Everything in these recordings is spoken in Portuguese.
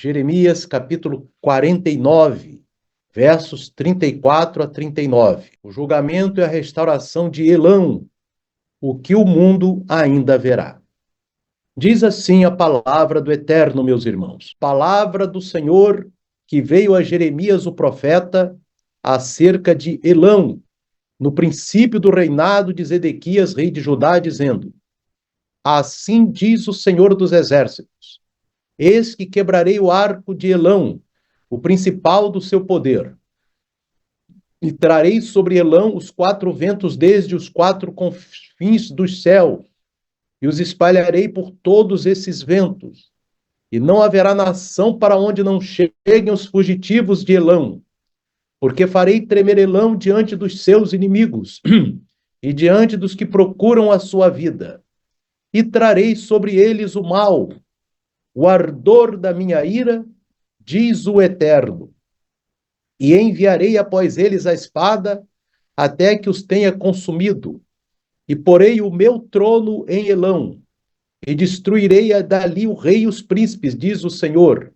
Jeremias, capítulo 49, versos 34 a 39. O julgamento e a restauração de Elão, o que o mundo ainda verá. Diz assim a palavra do Eterno, meus irmãos. Palavra do Senhor que veio a Jeremias, o profeta, acerca de Elão, no princípio do reinado de Zedequias, rei de Judá, dizendo: Assim diz o Senhor dos Exércitos: Eis que quebrarei o arco de Elão, o principal do seu poder, e trarei sobre Elão os quatro ventos desde os quatro confins dos céus, e os espalharei por todos esses ventos. E não haverá nação para onde não cheguem os fugitivos de Elão, porque farei tremer Elão diante dos seus inimigos e diante dos que procuram a sua vida. E trarei sobre eles o mal, o ardor da minha ira, diz o Eterno. E enviarei após eles a espada, até que os tenha consumido. E porei o meu trono em Elão, e destruirei dali o rei e os príncipes, diz o Senhor.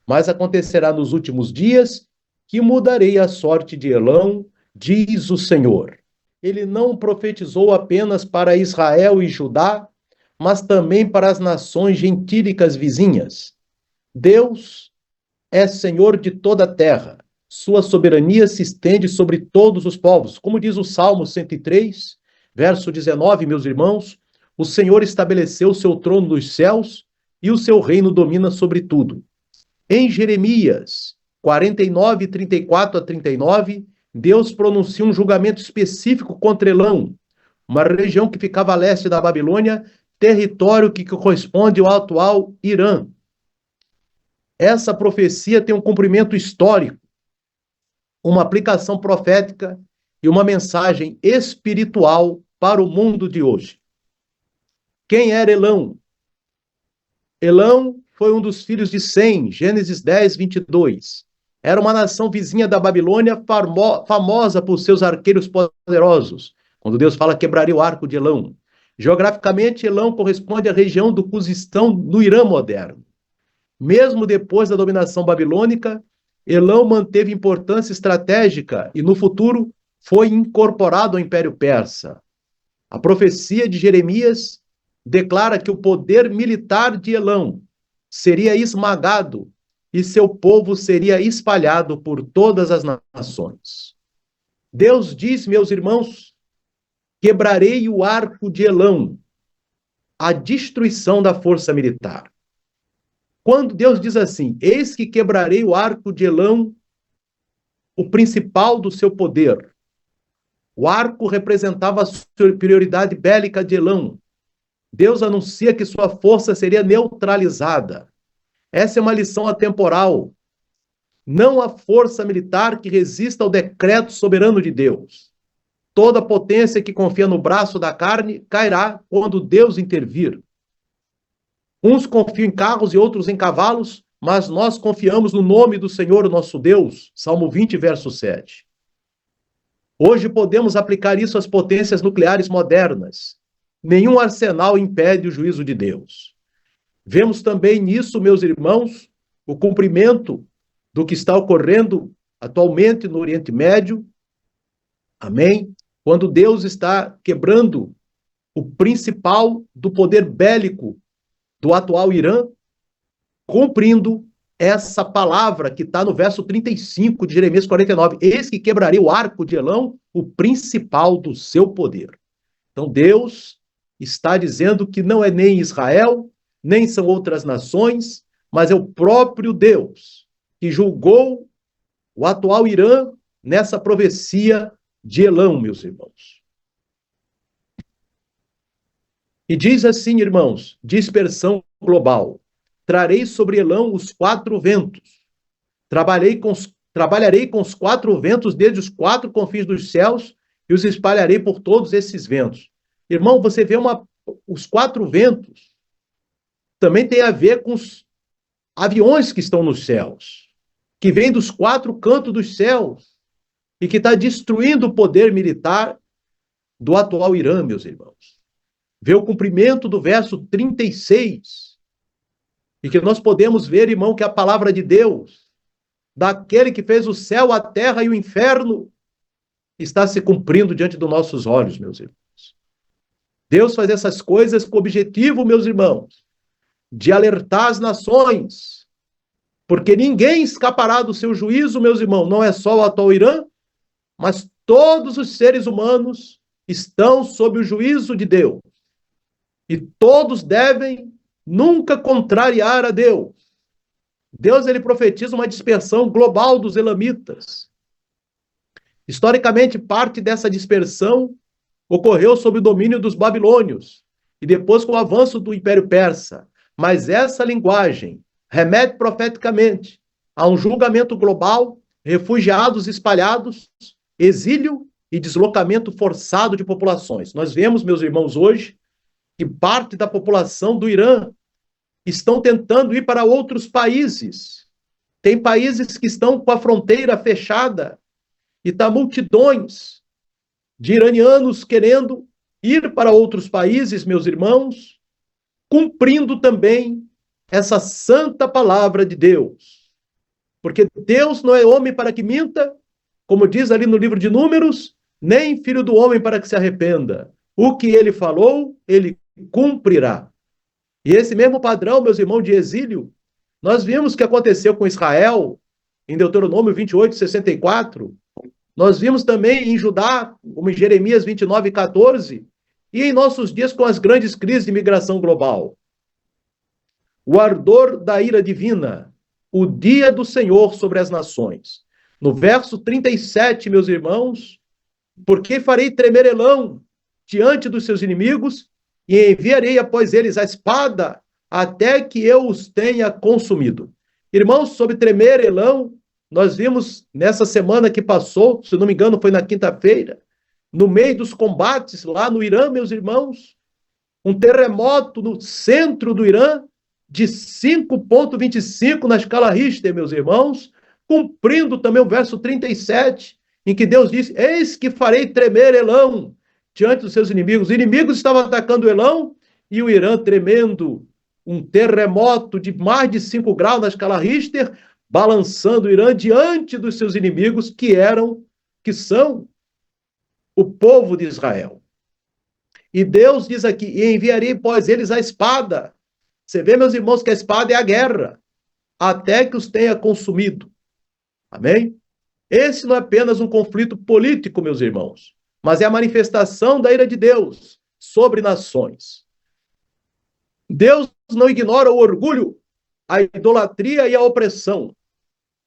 Mas acontecerá nos últimos dias que mudarei a sorte de Elão, diz o Senhor. Ele não profetizou apenas para Israel e Judá, mas também para as nações gentílicas vizinhas. Deus é Senhor de toda a terra. Sua soberania se estende sobre todos os povos. Como diz o Salmo 103, verso 19, meus irmãos, o Senhor estabeleceu o seu trono nos céus e o seu reino domina sobre tudo. Em Jeremias 49, 34 a 39, Deus pronuncia um julgamento específico contra Elão, uma região que ficava a leste da Babilônia, território que corresponde ao atual Irã. Essa profecia tem um cumprimento histórico, uma aplicação profética e uma mensagem espiritual para o mundo de hoje. Quem era Elão? Elão foi um dos filhos de Sem, Gênesis 10, 22. Era uma nação vizinha da Babilônia, famosa por seus arqueiros poderosos. Quando Deus fala, quebraria o arco de Elão. Geograficamente, Elão corresponde à região do Cuzistão, no Irã moderno. Mesmo depois da dominação babilônica, Elão manteve importância estratégica e, no futuro, foi incorporado ao Império Persa. A profecia de Jeremias declara que o poder militar de Elão seria esmagado e seu povo seria espalhado por todas as nações. Deus diz, meus irmãos, quebrarei o arco de Elão, a destruição da força militar. Quando Deus diz assim, eis que quebrarei o arco de Elão, o principal do seu poder. O arco representava a superioridade bélica de Elão. Deus anuncia que sua força seria neutralizada. Essa é uma lição atemporal. Não há força militar que resista ao decreto soberano de Deus. Toda potência que confia no braço da carne cairá quando Deus intervir. Uns confiam em carros e outros em cavalos, mas nós confiamos no nome do Senhor, nosso Deus. Salmo 20, verso 7. Hoje podemos aplicar isso às potências nucleares modernas. Nenhum arsenal impede o juízo de Deus. Vemos também nisso, meus irmãos, o cumprimento do que está ocorrendo atualmente no Oriente Médio. Amém? Quando Deus está quebrando o principal do poder bélico do atual Irã, cumprindo essa palavra que está no verso 35 de Jeremias 49. Eis que quebrarei o arco de Elão, o principal do seu poder. Então Deus está dizendo que não é nem Israel, nem são outras nações, mas é o próprio Deus que julgou o atual Irã nessa profecia de Elão, meus irmãos. E diz assim, irmãos, dispersão global. Trarei sobre Elão os quatro ventos. Trabalharei com os quatro ventos desde os quatro confins dos céus e os espalharei por todos esses ventos. Irmão, você vê os quatro ventos também tem a ver com os aviões que estão nos céus, que vêm dos quatro cantos dos céus e que está destruindo o poder militar do atual Irã, meus irmãos. Vê o cumprimento do verso 36. e que nós podemos ver, irmão, que a palavra de Deus, daquele que fez o céu, a terra e o inferno, está se cumprindo diante dos nossos olhos, meus irmãos. Deus faz essas coisas com o objetivo, meus irmãos, de alertar as nações, porque ninguém escapará do seu juízo, meus irmãos, não é só o atual Irã, mas todos os seres humanos estão sob o juízo de Deus. E todos devem nunca contrariar a Deus. Deus, ele profetiza uma dispersão global dos elamitas. Historicamente, parte dessa dispersão ocorreu sob o domínio dos babilônios e depois com o avanço do Império Persa. Mas essa linguagem remete profeticamente a um julgamento global, refugiados espalhados, exílio e deslocamento forçado de populações. Nós vemos, meus irmãos, hoje, que parte da população do Irã estão tentando ir para outros países. Tem países que estão com a fronteira fechada e tá multidões de iranianos querendo ir para outros países, meus irmãos, cumprindo também essa santa palavra de Deus. Porque Deus não é homem para que minta, como diz ali no livro de Números, nem filho do homem para que se arrependa. O que ele falou, ele cumprirá. E esse mesmo padrão, meus irmãos, de exílio, nós vimos que aconteceu com Israel, em Deuteronômio 28, 64. Nós vimos também em Judá, como em Jeremias 29, 14, e em nossos dias com as grandes crises de migração global. O ardor da ira divina, o dia do Senhor sobre as nações. No verso 37, meus irmãos, porque farei tremer Elão diante dos seus inimigos e enviarei após eles a espada até que eu os tenha consumido. Irmãos, sobre tremer Elão, nós vimos nessa semana que passou, se não me engano foi na quinta-feira, no meio dos combates lá no Irã, meus irmãos, um terremoto no centro do Irã de 5,25 na escala Richter, meus irmãos, cumprindo também o verso 37, em que Deus diz, eis que farei tremer Elão diante dos seus inimigos. Os inimigos estavam atacando Elão e o Irã tremendo, um terremoto de mais de 5 graus na escala Richter, balançando o Irã diante dos seus inimigos, que são o povo de Israel. E Deus diz aqui, e enviarei após eles a espada. Você vê, meus irmãos, que a espada é a guerra, até que os tenha consumido. Amém? Esse não é apenas um conflito político, meus irmãos, mas é a manifestação da ira de Deus sobre nações. Deus não ignora o orgulho, a idolatria e a opressão.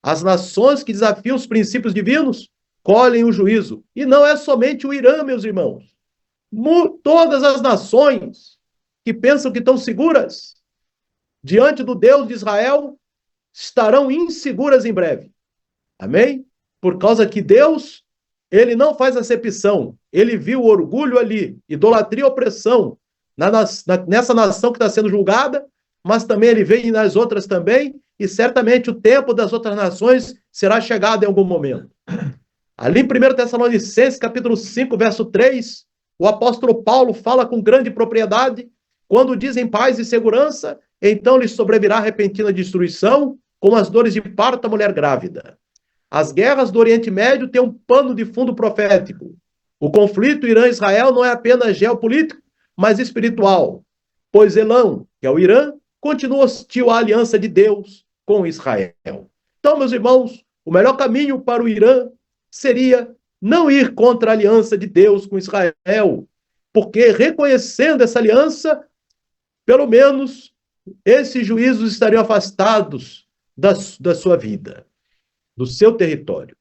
As nações que desafiam os princípios divinos colhem o juízo. E não é somente o Irã, meus irmãos. Todas as nações que pensam que estão seguras diante do Deus de Israel estarão inseguras em breve. Amém? Por causa que Deus, ele não faz acepção. Ele viu o orgulho ali, idolatria e opressão nessa nação que está sendo julgada, mas também ele vê nas outras também, e certamente o tempo das outras nações será chegado em algum momento. Ali em 1 Tessalonicenses, capítulo 5, verso 3, o apóstolo Paulo fala com grande propriedade, quando dizem paz e segurança, então lhes sobrevirá repentina destruição, como as dores de parto da mulher grávida. As guerras do Oriente Médio têm um pano de fundo profético. O conflito Irã-Israel não é apenas geopolítico, mas espiritual, pois Elão, que é o Irã, continua hostil à aliança de Deus com Israel. Então, meus irmãos, o melhor caminho para o Irã seria não ir contra a aliança de Deus com Israel, porque reconhecendo essa aliança, pelo menos esses juízos estariam afastados da sua vida, do seu território.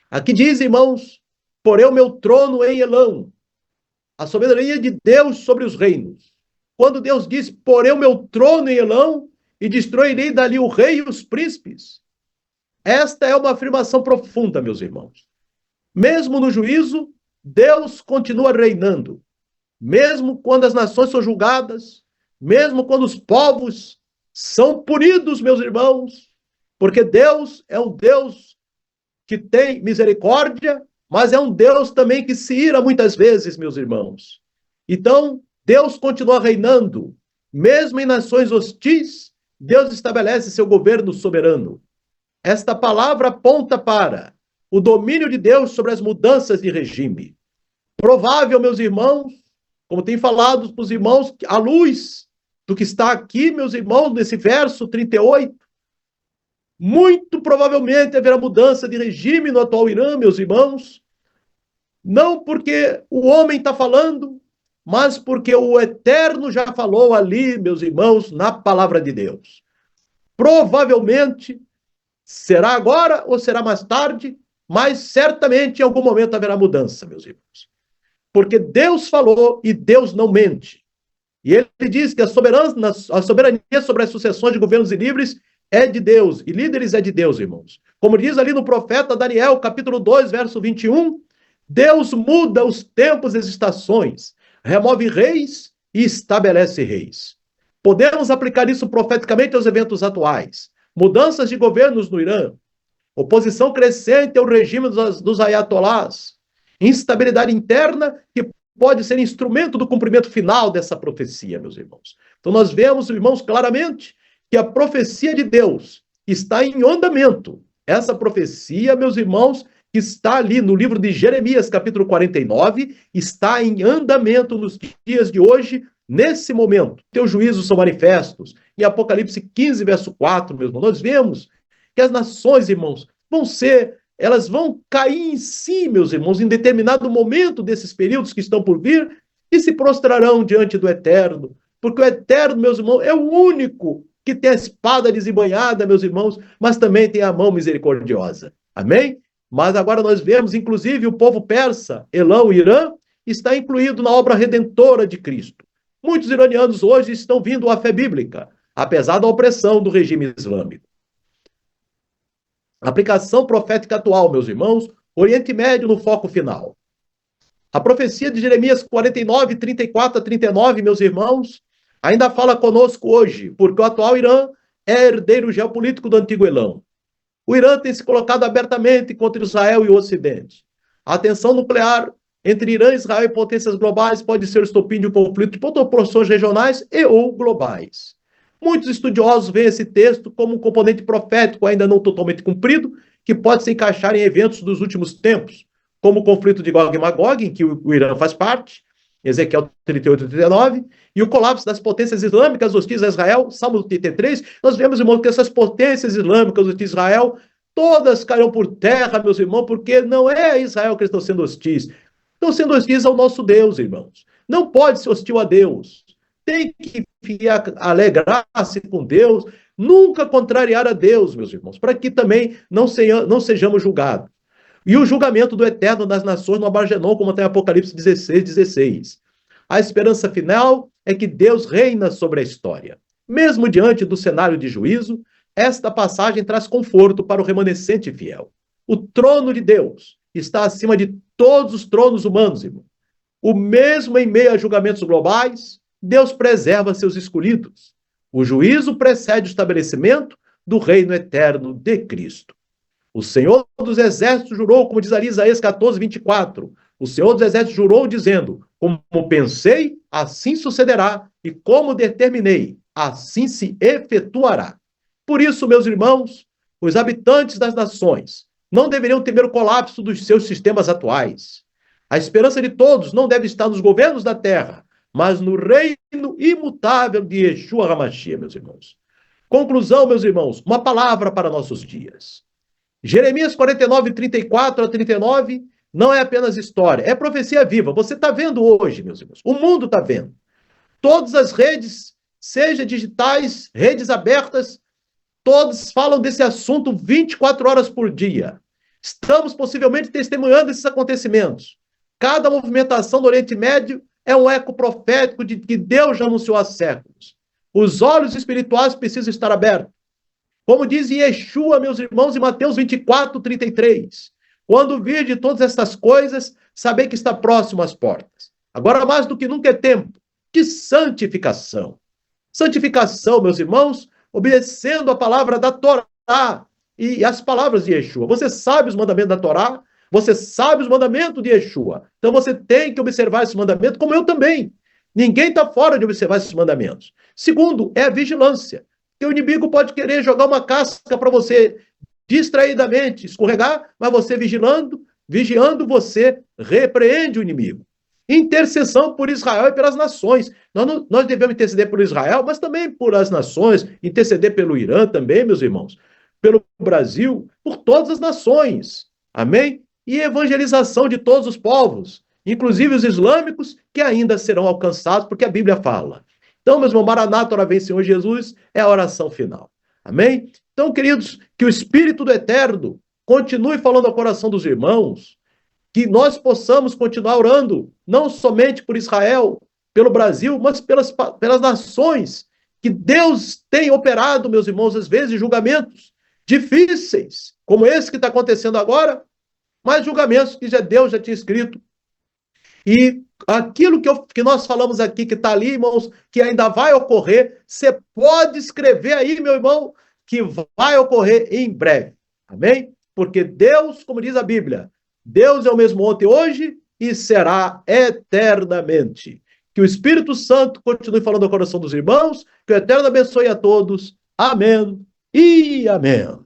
Aqui diz, irmãos, porei o meu trono em Elão, a soberania de Deus sobre os reinos. Quando Deus diz, porei o meu trono em Elão e destruirei dali o rei e os príncipes, esta é uma afirmação profunda, meus irmãos. Mesmo no juízo, Deus continua reinando. Mesmo quando as nações são julgadas, mesmo quando os povos são punidos, meus irmãos, porque Deus é um Deus que tem misericórdia, mas é um Deus também que se ira muitas vezes, meus irmãos. Então, Deus continua reinando, mesmo em nações hostis, Deus estabelece seu governo soberano. Esta palavra aponta para o domínio de Deus sobre as mudanças de regime. Provável, meus irmãos, como tem falado para os irmãos, à luz do que está aqui, meus irmãos, nesse verso 38, muito provavelmente haverá mudança de regime no atual Irã, meus irmãos, não porque o homem está falando, mas porque o Eterno já falou ali, meus irmãos, na palavra de Deus. Provavelmente será agora ou será mais tarde, mas certamente em algum momento haverá mudança, meus irmãos. Porque Deus falou e Deus não mente. E ele diz que a soberania sobre as sucessões de governos e livres é de Deus, e líderes é de Deus, irmãos. Como diz ali no profeta Daniel, capítulo 2, verso 21, Deus muda os tempos e as estações, remove reis e estabelece reis. Podemos aplicar isso profeticamente aos eventos atuais. Mudanças de governos no Irã, oposição crescente ao regime dos ayatolás, instabilidade interna que pode ser instrumento do cumprimento final dessa profecia, meus irmãos. Então nós vemos, irmãos, claramente que a profecia de Deus está em andamento. Essa profecia, meus irmãos, que está ali no livro de Jeremias, capítulo 49, está em andamento nos dias de hoje, nesse momento. Teus juízos são manifestos. Em Apocalipse 15, verso 4, meu irmão, nós vemos que as nações, irmãos, elas vão cair em si, meus irmãos, em determinado momento desses períodos que estão por vir e se prostrarão diante do Eterno, porque o Eterno, meus irmãos, é o único que tem a espada desembanhada, meus irmãos, mas também tem a mão misericordiosa. Amém? Mas agora nós vemos, inclusive, o povo persa, Elão, Irã, está incluído na obra redentora de Cristo. Muitos iranianos hoje estão vindo à fé bíblica, apesar da opressão do regime islâmico. Aplicação profética atual, meus irmãos, Oriente Médio no foco final. A profecia de Jeremias 49, 34 a 39, meus irmãos, ainda fala conosco hoje, porque o atual Irã é herdeiro geopolítico do antigo Elão. O Irã tem se colocado abertamente contra Israel e o Ocidente. A tensão nuclear entre Irã, Israel e potências globais pode ser o estopim de um conflito de proporções regionais e ou globais. Muitos estudiosos veem esse texto como um componente profético ainda não totalmente cumprido, que pode se encaixar em eventos dos últimos tempos, como o conflito de Gog e Magog, em que o Irã faz parte, Ezequiel 38 e 39, e o colapso das potências islâmicas hostis a Israel, Salmo 33, nós vemos, irmãos, que essas potências islâmicas hostis a Israel, todas cairão por terra, meus irmãos, porque não é a Israel que estão sendo hostis. Estão sendo hostis ao nosso Deus, irmãos. Não pode ser hostil a Deus. Tem que alegrar-se com Deus, nunca contrariar a Deus, meus irmãos, para que também não sejamos julgados. E o julgamento do Eterno das nações no Abargenon, como tem Apocalipse 16, 16. A esperança final é que Deus reina sobre a história. Mesmo diante do cenário de juízo, esta passagem traz conforto para o remanescente fiel. O trono de Deus está acima de todos os tronos humanos, irmão. O mesmo em meio a julgamentos globais, Deus preserva seus escolhidos. O juízo precede o estabelecimento do reino eterno de Cristo. O Senhor dos Exércitos jurou, como diz ali Isaías 14, 24. O Senhor dos Exércitos jurou dizendo, como pensei, assim sucederá, e como determinei, assim se efetuará. Por isso, meus irmãos, os habitantes das nações não deveriam temer o colapso dos seus sistemas atuais. A esperança de todos não deve estar nos governos da terra, mas no reino imutável de Yeshua HaMashiach, meus irmãos. Conclusão, meus irmãos, uma palavra para nossos dias. Jeremias 49, 34 a 39 não é apenas história, é profecia viva. Você está vendo hoje, meus irmãos. O mundo está vendo. Todas as redes, seja digitais, redes abertas, todos falam desse assunto 24 horas por dia. Estamos possivelmente testemunhando esses acontecimentos. Cada movimentação do Oriente Médio é um eco profético de que Deus já anunciou há séculos. Os olhos espirituais precisam estar abertos. Como diz Yeshua, meus irmãos, em Mateus 24, 33. Quando vir de todas estas coisas, saber que está próximo às portas. Agora, mais do que nunca, é tempo de santificação. Santificação, meus irmãos, obedecendo a palavra da Torá e as palavras de Yeshua. Você sabe os mandamentos da Torá, você sabe os mandamentos de Yeshua. Então você tem que observar esses mandamentos, como eu também. Ninguém está fora de observar esses mandamentos. Segundo, é a vigilância. que o inimigo pode querer jogar uma casca para você distraidamente escorregar, mas você vigiando, você repreende o inimigo. Intercessão por Israel e pelas nações. Nós devemos interceder por Israel, mas também por as nações, interceder pelo Irã também, meus irmãos, pelo Brasil, por todas as nações. Amém? E evangelização de todos os povos, inclusive os islâmicos, que ainda serão alcançados, porque a Bíblia fala. Então, meus irmãos, Maranata, ora vem Senhor Jesus, é a oração final. Amém? Então, queridos, que o Espírito do Eterno continue falando ao coração dos irmãos, que nós possamos continuar orando, não somente por Israel, pelo Brasil, mas pelas nações, que Deus tem operado, meus irmãos, às vezes, julgamentos difíceis, como esse que está acontecendo agora, mas julgamentos que Deus já tinha escrito. E aquilo que nós falamos aqui, que está ali, irmãos, que ainda vai ocorrer, você pode escrever aí, meu irmão, que vai ocorrer em breve. Amém? Porque Deus, como diz a Bíblia, Deus é o mesmo ontem, hoje e será eternamente. Que o Espírito Santo continue falando ao coração dos irmãos, que o Eterno abençoe a todos. Amém e amém.